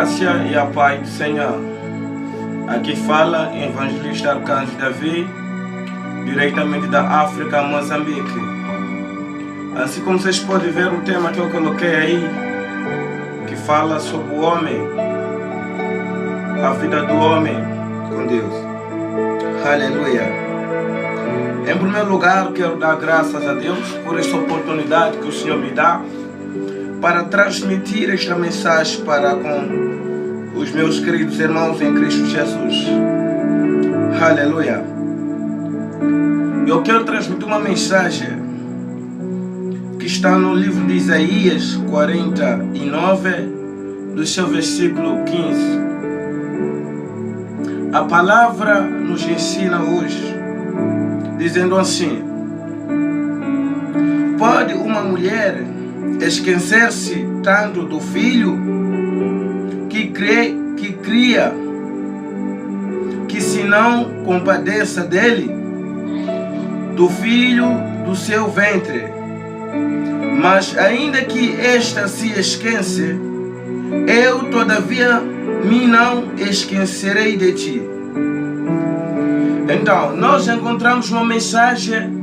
graça e a paz do Senhor. Aqui fala Evangelista Arcanjo Davi, diretamente da África, Moçambique. Assim como vocês podem ver o tema que eu coloquei aí, que fala sobre o homem, a vida do homem com Deus. Aleluia. Em primeiro lugar, quero dar graças a Deus por esta oportunidade que o Senhor me dá para transmitir esta mensagem para com os meus queridos irmãos em Cristo Jesus. Aleluia. Eu quero transmitir uma mensagem que está no livro de Isaías 49, do seu versículo 15. A palavra nos ensina hoje, dizendo assim: pode uma mulher esquecer-se tanto do filho que cria, que se não compadeça dele, do filho do seu ventre? Mas ainda que esta se esqueça, eu todavia me não esquecerei de ti. Então, nós encontramos uma mensagem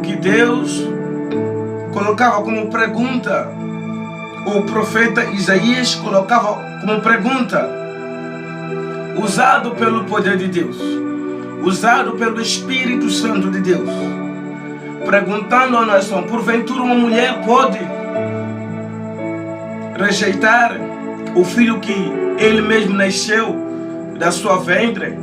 que Deus colocava como pergunta, o profeta Isaías colocava como pergunta, usado pelo poder de Deus, usado pelo Espírito Santo de Deus, perguntando à nação: porventura uma mulher pode rejeitar o filho que ele mesmo nasceu da sua ventre?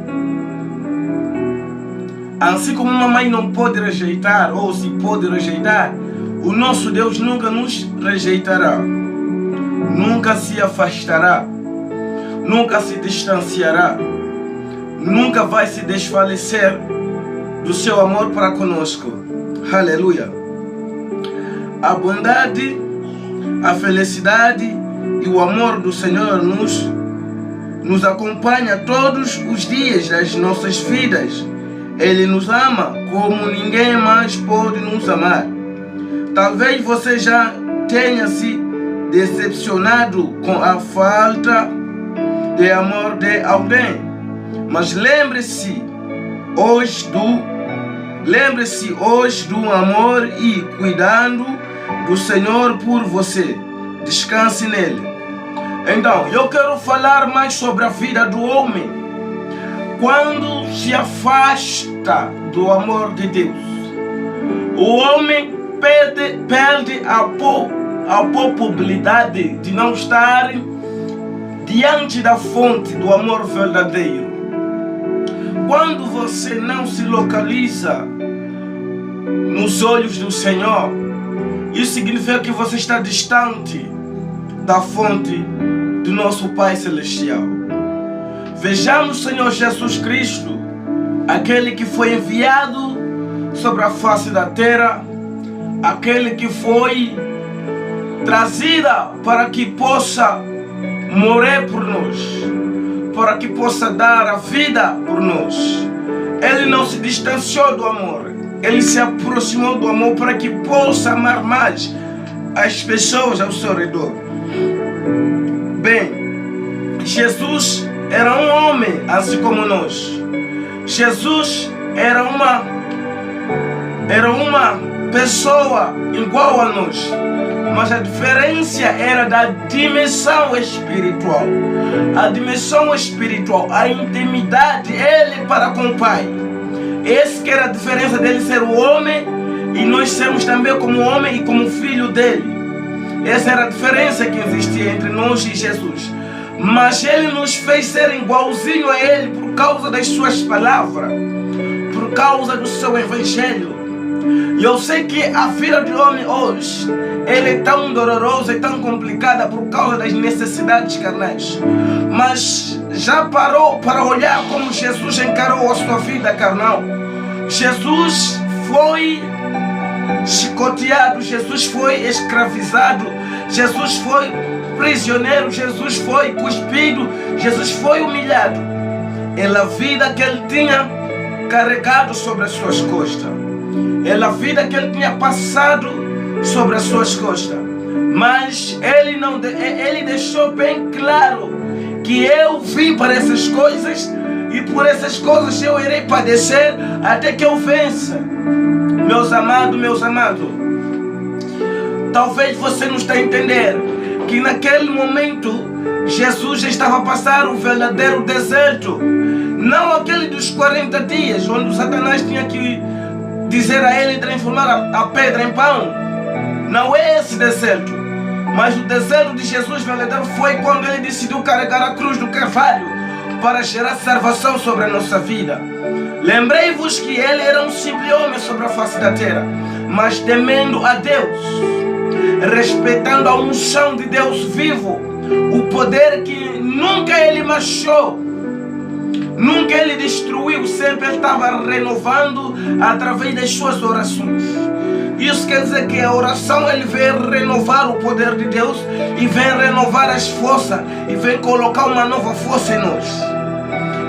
Assim como uma mãe não pode rejeitar, ou se pode rejeitar, o nosso Deus nunca nos rejeitará, nunca se afastará, nunca se distanciará, nunca vai se desfalecer do seu amor para conosco. Aleluia. A bondade, a felicidade e o amor do Senhor nos acompanha todos os dias das nossas vidas. Ele nos ama como ninguém mais pode nos amar. Talvez você já tenha se decepcionado com a falta de amor de alguém, mas lembre-se hoje do amor e cuidando do Senhor por você. Descanse nele. Então, eu quero falar mais sobre a vida do homem quando se afasta do amor de Deus. O homem perde a probabilidade de não estar diante da fonte do amor verdadeiro. Quando você não se localiza nos olhos do Senhor, isso significa que você está distante da fonte do nosso Pai Celestial. Vejamos o Senhor Jesus Cristo, aquele que foi enviado sobre a face da terra, aquele que foi trazida para que possa morrer por nós, para que possa dar a vida por nós. Ele não se distanciou do amor, ele se aproximou do amor para que possa amar mais as pessoas ao seu redor. Bem, Jesus era um homem assim como nós. Jesus era uma pessoa igual a nós, mas a diferença era da dimensão espiritual. A dimensão espiritual, a intimidade ele para com o Pai. Essa que era a diferença dele ser o homem e nós sermos também como homem e como filho dele. Essa era a diferença que existia entre nós e Jesus. Mas ele nos fez ser igualzinho a ele por causa das suas palavras, por causa do seu evangelho. E eu sei que a vida do homem hoje, ele é tão dolorosa e tão complicada por causa das necessidades carnais. Mas já parou para olhar como Jesus encarou a sua vida carnal? Jesus foi chicoteado, Jesus foi escravizado, Jesus foi prisioneiro, Jesus foi cuspido, Jesus foi humilhado. Pela vida que ele tinha carregado sobre as suas costas, pela vida que ele tinha passado sobre as suas costas. Mas ele deixou bem claro que eu vim para essas coisas e por essas coisas eu irei padecer até que eu vença. Meus amados, talvez você não está a entender que naquele momento Jesus estava a passar o verdadeiro deserto, não aquele dos 40 dias, onde o Satanás tinha que dizer a ele transformar a pedra em pão. Não é esse deserto, mas o deserto de Jesus verdadeiro foi quando ele decidiu carregar a cruz do Calvário para gerar salvação sobre a nossa vida. Lembrei-vos que ele era um simples homem sobre a face da terra, mas temendo a Deus, respeitando a unção de Deus vivo, o poder que nunca ele manchou, nunca ele destruiu, sempre ele estava renovando através das suas orações. Isso quer dizer que a oração ele vem renovar o poder de Deus e vem renovar as forças e vem colocar uma nova força em nós.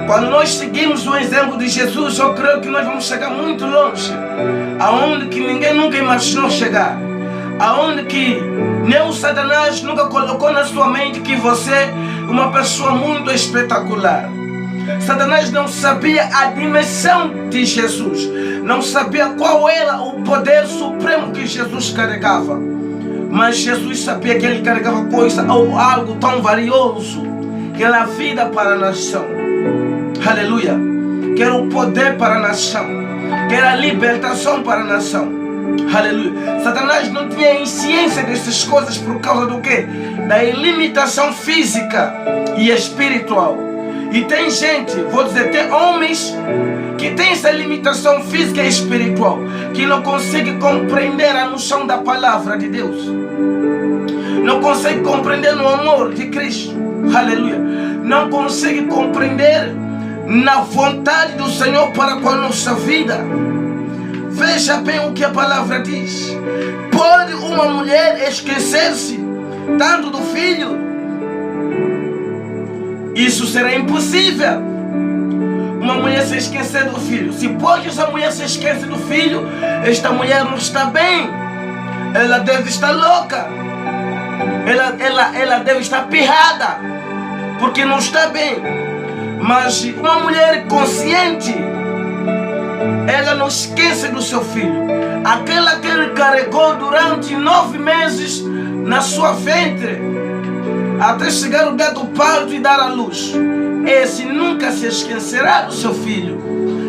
Quando nós seguimos o exemplo de Jesus, eu creio que nós vamos chegar muito longe, aonde que ninguém nunca imaginou chegar, aonde que nem o Satanás nunca colocou na sua mente que você é uma pessoa muito espetacular. Satanás não sabia a dimensão de Jesus, não sabia qual era o poder supremo que Jesus carregava, mas Jesus sabia que ele carregava coisa ou algo tão valioso, que era a vida para a nação. Aleluia! Que era o poder para a nação, que era a libertação para a nação. Aleluia! Satanás não tinha ciência dessas coisas por causa do quê? Da limitação física e espiritual. E tem gente, vou dizer, tem homens que têm essa limitação física e espiritual, que não conseguem compreender a noção da palavra de Deus, não conseguem compreender no amor de Cristo. Aleluia! Não conseguem compreender na vontade do Senhor para com a nossa vida. Veja bem o que a palavra diz. Pode uma mulher esquecer-se tanto do filho? Isso será impossível. Uma mulher se esquecer do filho. Se pode essa mulher se esquecer do filho, esta mulher não está bem. Ela deve estar louca. Ela deve estar pirrada, porque não está bem. Mas uma mulher consciente, ela não esquece do seu filho. Aquela que ele carregou durante 9 meses na sua ventre, até chegar o dia do parto e dar à luz. Esse nunca se esquecerá do seu filho.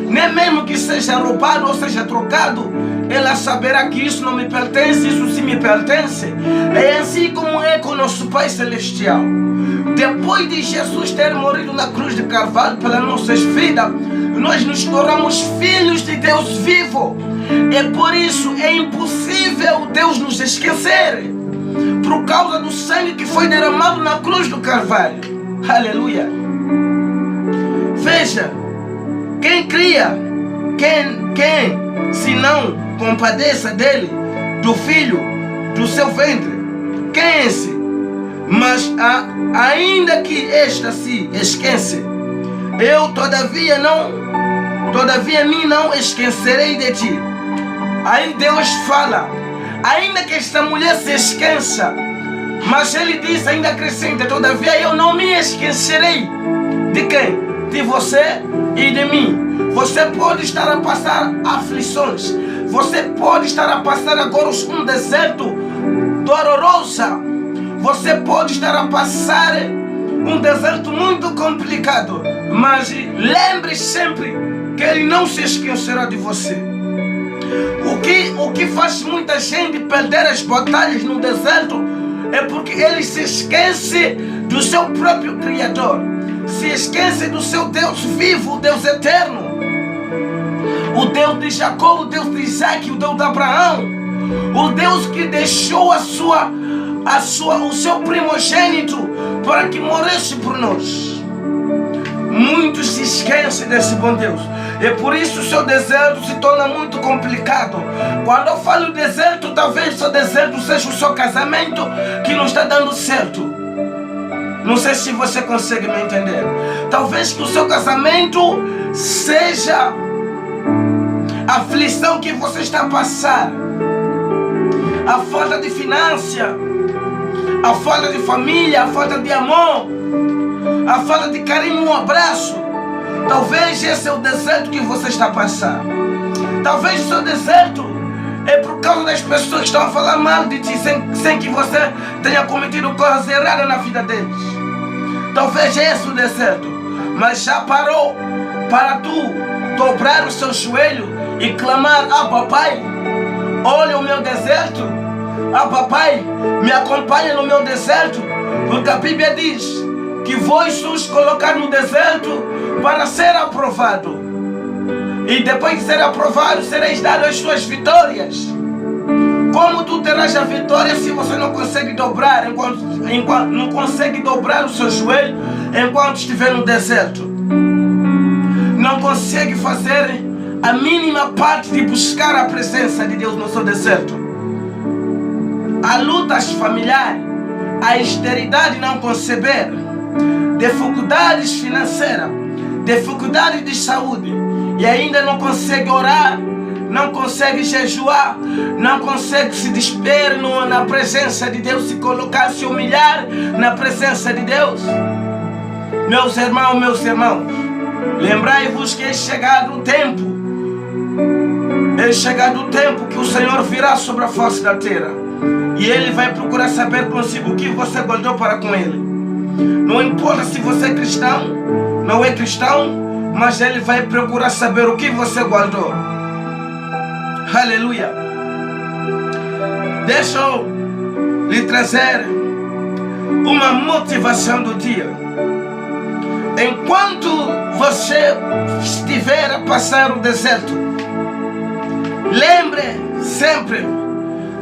Nem mesmo que seja roubado ou seja trocado, ela saberá que isso não me pertence, isso sim me pertence. É assim como é com o nosso Pai Celestial. Depois de Jesus ter morrido na cruz de Calvário pelas nossas vidas, nós nos tornamos filhos de Deus vivo. E por isso é impossível Deus nos esquecer, por causa do sangue que foi derramado na cruz do Calvário. Aleluia! Veja, quem cria, quem se não compadeça dele, do filho, do seu ventre, quem é esse? Mas ainda que esta se esquece, eu todavia mim não esquecerei de ti. Aí Deus fala, ainda que esta mulher se esqueça, mas ele diz, ainda acrescenta, todavia eu não me esquecerei. De quem? De você e de mim. Você pode estar a passar aflições, você pode estar a passar agora um deserto doloroso, você pode estar a passar um deserto muito complicado, mas lembre sempre que ele não se esquecerá de você. O que faz muita gente perder as batalhas no deserto é porque ele se esquece do seu próprio Criador, se esquece do seu Deus vivo, o Deus eterno, o Deus de Jacó, o Deus de Isaac, o Deus de Abraão, o Deus que deixou o seu primogênito para que morresse por nós. Muitos se esquecem desse bom Deus, e por isso o seu deserto se torna muito complicado. Quando eu falo deserto, talvez o seu deserto seja o seu casamento que não está dando certo. Não sei se você consegue me entender. Talvez que o seu casamento seja a aflição que você está a passar, a falta de finança, a falta de família, a falta de amor, a falta de carinho, um abraço. Talvez esse é o deserto que você está passando. Talvez o seu deserto é por causa das pessoas que estão a falar mal de ti, sem que você tenha cometido coisas erradas na vida deles. Talvez esse é o deserto, mas já parou para tu dobrar o seu joelho e clamar: ah, papai, olha o meu deserto. Ah, papai, me acompanha no meu deserto. Porque a Bíblia diz que vós sois colocados no deserto para ser aprovado. E depois de ser aprovado, sereis dado as suas vitórias. Como tu terás a vitória se você não consegue dobrar, não consegue dobrar o seu joelho enquanto estiver no deserto? Não consegue fazer a mínima parte de buscar a presença de Deus no seu deserto. Há lutas familiares, a esterilidade não conceber, dificuldades financeiras, dificuldades de saúde, e ainda não consegue orar, não consegue jejuar, não consegue se desper na presença de Deus, se colocar, se humilhar na presença de Deus. Meus irmãos, lembrai-vos que é chegado o tempo que o Senhor virá sobre a face da terra, e Ele vai procurar saber consigo o que você guardou para com Ele. Não importa se você é cristão, não é cristão, mas Ele vai procurar saber o que você guardou. Aleluia. Deixa eu lhe trazer uma motivação do dia. Enquanto você estiver a passar o deserto, lembre sempre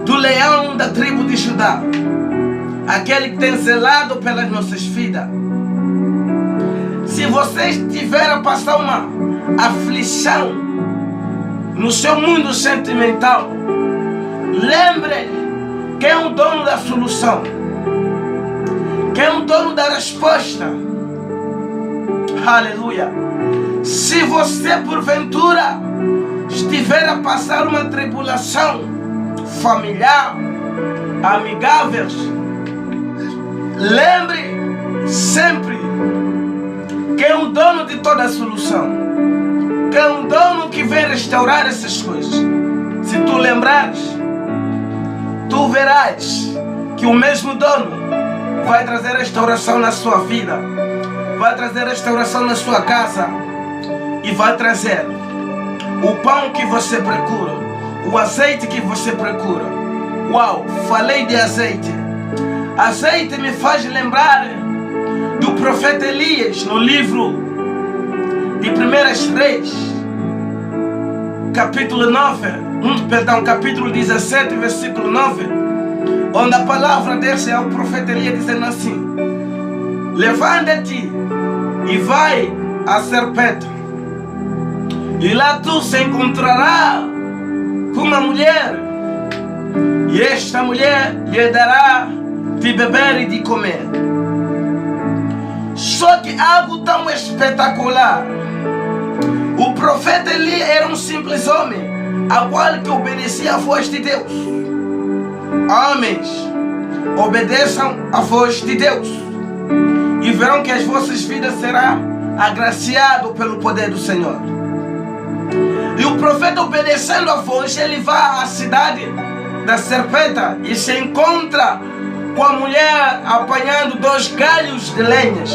do leão da tribo de Judá, aquele que tem zelado pelas nossas vidas. Se você estiver a passar uma aflição no seu mundo sentimental, lembre que é o dono da solução, que é o dono da resposta. Aleluia. Se você porventura estiver a passar uma tribulação familiar, amigáveis, lembre sempre que é o dono de toda a solução, que é um dono que vem restaurar essas coisas. Se tu lembrares, tu verás que o mesmo dono vai trazer restauração na sua vida, vai trazer restauração na sua casa, e vai trazer o pão que você procura, o azeite que você procura. Uau, falei de azeite. Azeite me faz lembrar do profeta Elias no livro de 1 Reis, capítulo 17, versículo 9, onde a palavra desce ao profeta Elias dizendo assim: levanta-te e vai a Serpeta, e lá tu se encontrarás com uma mulher, e esta mulher lhe dará de beber e de comer. Só que algo tão espetacular. O profeta Elias era um simples homem, ao qual que obedecia a voz de Deus. Homens, obedeçam a voz de Deus, e verão que as vossas vidas serão agraciadas pelo poder do Senhor. E o profeta, obedecendo a voz, ele vai à cidade da Serpeta e se encontra com a mulher apanhando 2 galhos de lenhas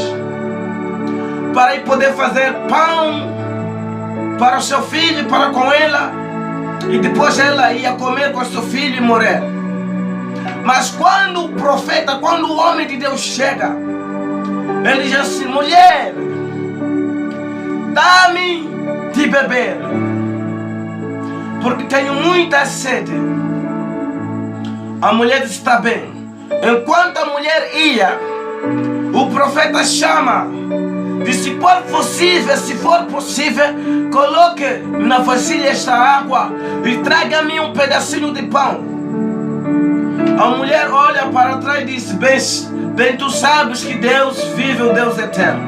para poder fazer pão para o seu filho, para com ela, e depois ela ia comer com o seu filho e morrer. Mas quando o homem de Deus chega, ele diz assim: mulher, dá-me de beber, porque tenho muita sede. A mulher disse: está bem. Enquanto a mulher ia, o profeta chama, disse: se for possível, coloque na vasilha esta água e traga-me um pedacinho de pão. A mulher olha para trás e diz: bem tu sabes que Deus vive, o Deus eterno,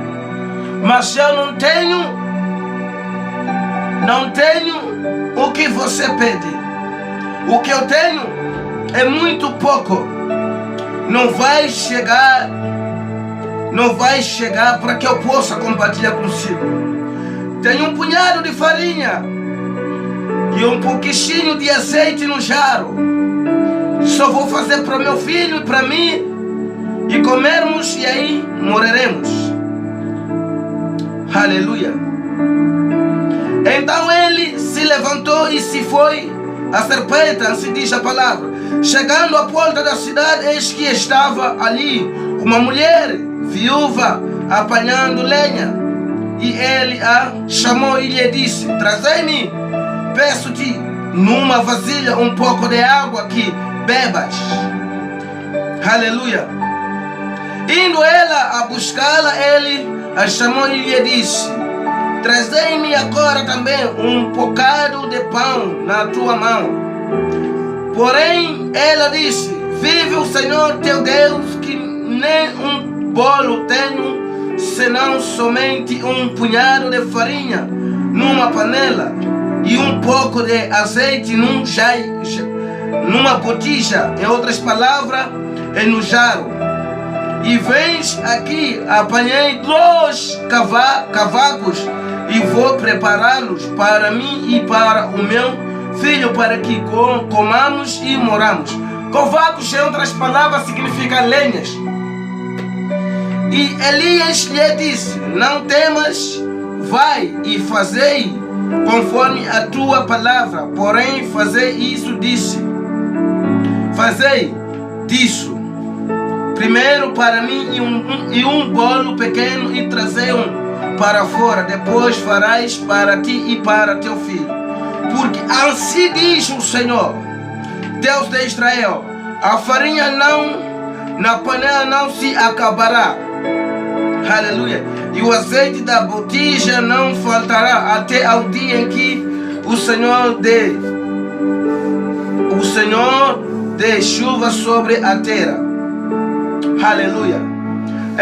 mas eu não tenho o que você pede. O que eu tenho é muito pouco. não vai chegar para que eu possa compartilhar consigo. Tenho um punhado de farinha e um pouquinho de azeite no jarro. Só vou fazer para meu filho e para mim, e comermos e aí morreremos. Aleluia. Então ele se levantou e se foi. A serpente, assim diz a palavra. Chegando à porta da cidade, eis que estava ali uma mulher viúva apanhando lenha. E ele a chamou e lhe disse: trazei-me, peço-te, numa vasilha um pouco de água que bebas. Aleluia. Indo ela a buscá-la, ele a chamou e lhe disse: trazei-me agora também um bocado de pão na tua mão. Porém ela disse: vive o Senhor teu Deus, que nem um bolo tenho, senão somente um punhado de farinha numa panela e um pouco de azeite numa botija. Em outras palavras, no jarro. E vens aqui, apanhei 2 cavacos e vou prepará-los para mim e para o meu filho, para que comamos e moramos. Cavacos, em outras palavras, significa lenhas. E Elias lhe disse: não temas, vai e fazei conforme a tua palavra, porém fazei disso primeiro para mim e um bolo pequeno, e trazei para fora, depois farás para ti e para teu filho. Porque assim diz o Senhor, Deus de Israel: a farinha na panela não se acabará. Aleluia. E o azeite da botija não faltará até ao dia em que o Senhor dê chuva sobre a terra. Aleluia.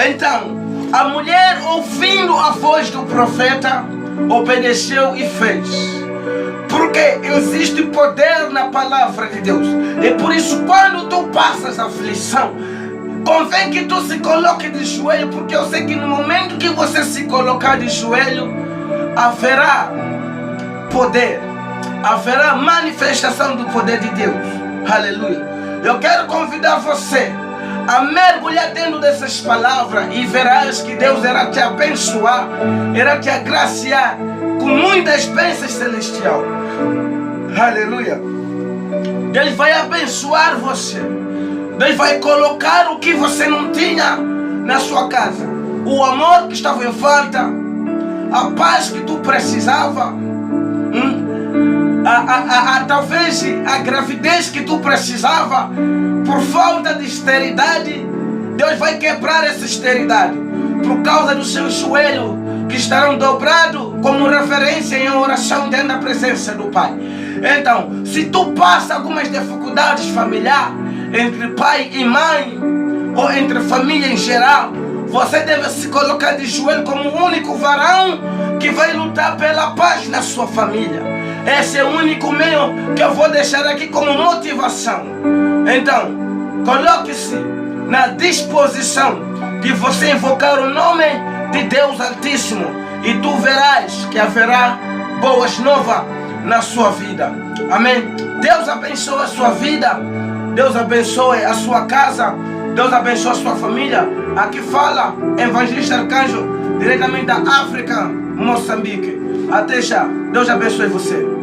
Então, a mulher, ouvindo a voz do profeta, obedeceu e fez. Porque existe poder na palavra de Deus. E por isso, quando tu passas aflição, convém que tu se coloque de joelho, porque eu sei que no momento que você se colocar de joelho, haverá poder, haverá manifestação do poder de Deus. Aleluia. Eu quero convidar você a mergulhar dentro dessas palavras e verás que Deus irá te abençoar, irá te agraciar com muitas bênçãos celestiais. Aleluia. Deus vai abençoar você. Deus vai colocar o que você não tinha na sua casa. O amor que estava em falta, a paz que tu precisava, talvez a gravidez que tu precisava, por falta de esterilidade, Deus vai quebrar essa esterilidade por causa do seu joelho, que estarão dobrados como referência em oração dentro da presença do Pai. Então, se tu passa algumas dificuldades familiares entre pai e mãe, ou entre família em geral, você deve se colocar de joelho como o único varão que vai lutar pela paz na sua família. Esse é o único meio que eu vou deixar aqui como motivação. Então, coloque-se na disposição de você invocar o nome de Deus Altíssimo, e tu verás que haverá boas novas na sua vida. Amém. Deus abençoe a sua vida. Deus abençoe a sua casa. Deus abençoe a sua família. Aqui fala Evangelista Arcanjo, diretamente da África, Moçambique. Até já. Deus abençoe você.